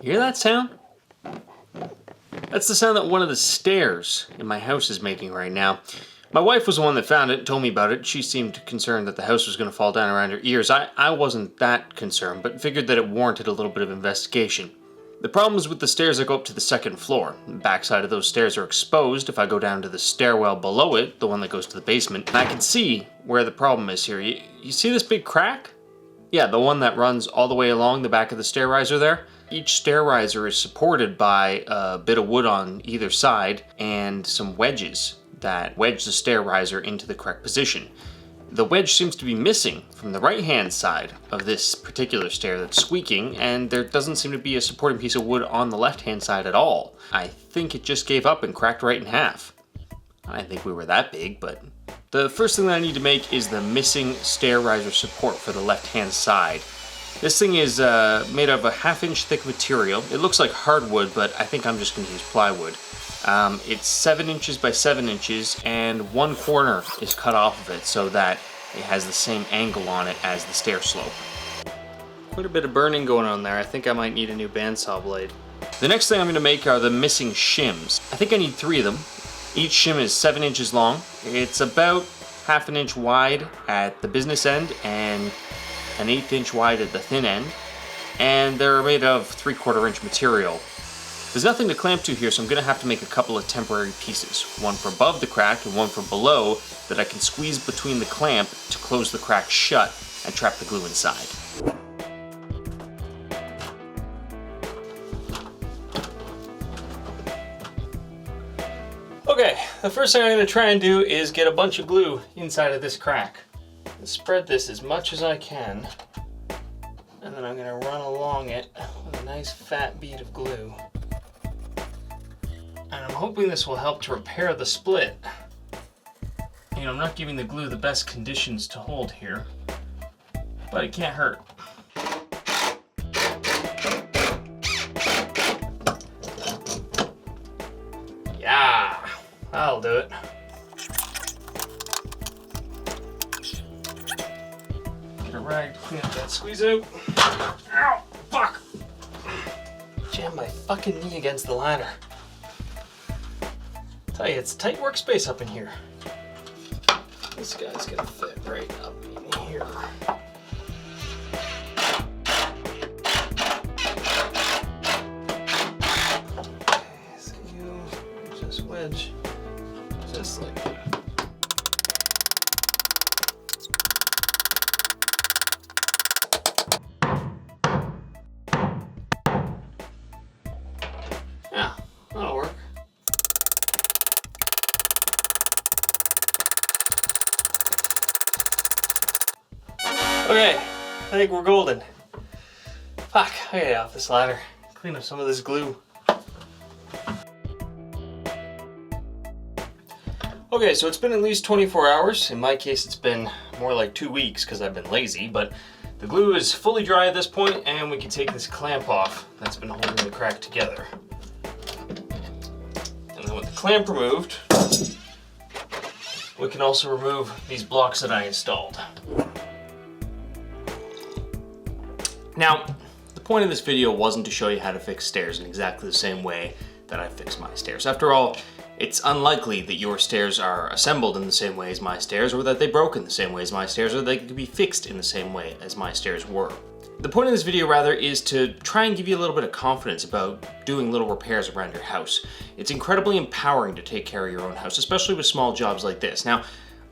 You hear that sound? That's the sound that one of the stairs in my house is making right now. My wife was the one that found it, told me about it. She seemed concerned that the house was going to fall down around her ears. I wasn't that concerned, but figured that it warranted a little bit of investigation. The problem is with the stairs that go up to the second floor. The backside of those stairs are exposed. If I go down to the stairwell below it, the one that goes to the basement, I can see where the problem is here. You see this big crack? Yeah, the one that runs all the way along the back of the stair riser there. Each stair riser is supported by a bit of wood on either side and some wedges that wedge the stair riser into the correct position. The wedge seems to be missing from the right-hand side of this particular stair that's squeaking, and there doesn't seem to be a supporting piece of wood on the left-hand side at all. I think it just gave up and cracked right in half. I didn't think we were that big, but... The first thing that I need to make is the missing stair riser support for the left-hand side. This thing is made of a 1/2-inch thick material. It looks like hardwood, but I think I'm just going to use plywood. It's 7 inches by 7 inches, and one corner is cut off of it so that it has the same angle on it as the stair slope. Quite a bit of burning going on there. I think I might need a new bandsaw blade. The next thing I'm going to make are the missing shims. I think I need 3 of them. Each shim is 7 inches long. It's about 1/2 inch wide at the business end and an 1/8 inch wide at the thin end. And they're made of 3/4 inch material. There's nothing to clamp to here, so I'm going to have to make a couple of temporary pieces. One for above the crack and one for below that I can squeeze between the clamp to close the crack shut and trap the glue inside. Okay, the first thing I'm going to try and do is get a bunch of glue inside of this crack. And spread this as much as I can. And then I'm going to run along it with a nice fat bead of glue. And I'm hoping this will help to repair the split. You know, I'm not giving the glue the best conditions to hold here, but it can't hurt. Yeah, that'll do it. Get a rag to clean up that squeeze out. Ow, fuck! Jammed my fucking knee against the ladder. Tell you, it's a tight workspace up in here. This guy's gonna fit right up in here. Okay, so you just wedge just like that. Yeah, that'll work. Okay, I think we're golden. Fuck, I gotta get off this ladder. Clean up some of this glue. Okay, so it's been at least 24 hours. In my case, it's been more like 2 weeks because I've been lazy, but the glue is fully dry at this point, and we can take this clamp off that's been holding the crack together. And then with the clamp removed, we can also remove these blocks that I installed. Now, the point of this video wasn't to show you how to fix stairs in exactly the same way that I fix my stairs. After all, it's unlikely that your stairs are assembled in the same way as my stairs, or that they broke in the same way as my stairs, or they could be fixed in the same way as my stairs were. The point of this video, rather, is to try and give you a little bit of confidence about doing little repairs around your house. It's incredibly empowering to take care of your own house, especially with small jobs like this. Now,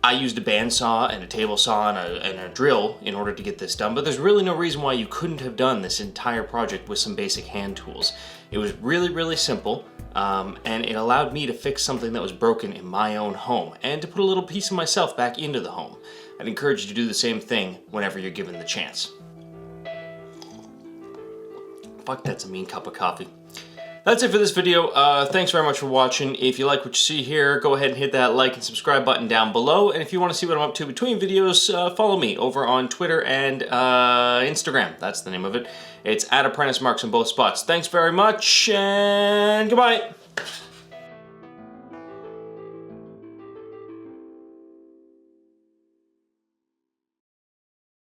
I used a bandsaw and a table saw and a drill in order to get this done, but there's really no reason why you couldn't have done this entire project with some basic hand tools. It was really, really simple, and it allowed me to fix something that was broken in my own home, and to put a little piece of myself back into the home. I'd encourage you to do the same thing whenever you're given the chance. Fuck, that's a mean cup of coffee. That's it for this video. Thanks very much for watching. If you like what you see here, go ahead and hit that like and subscribe button down below. And if you want to see what I'm up to between videos, follow me over on Twitter and Instagram. That's the name of it. It's @ApprenticeMarks on both spots. Thanks very much, and goodbye.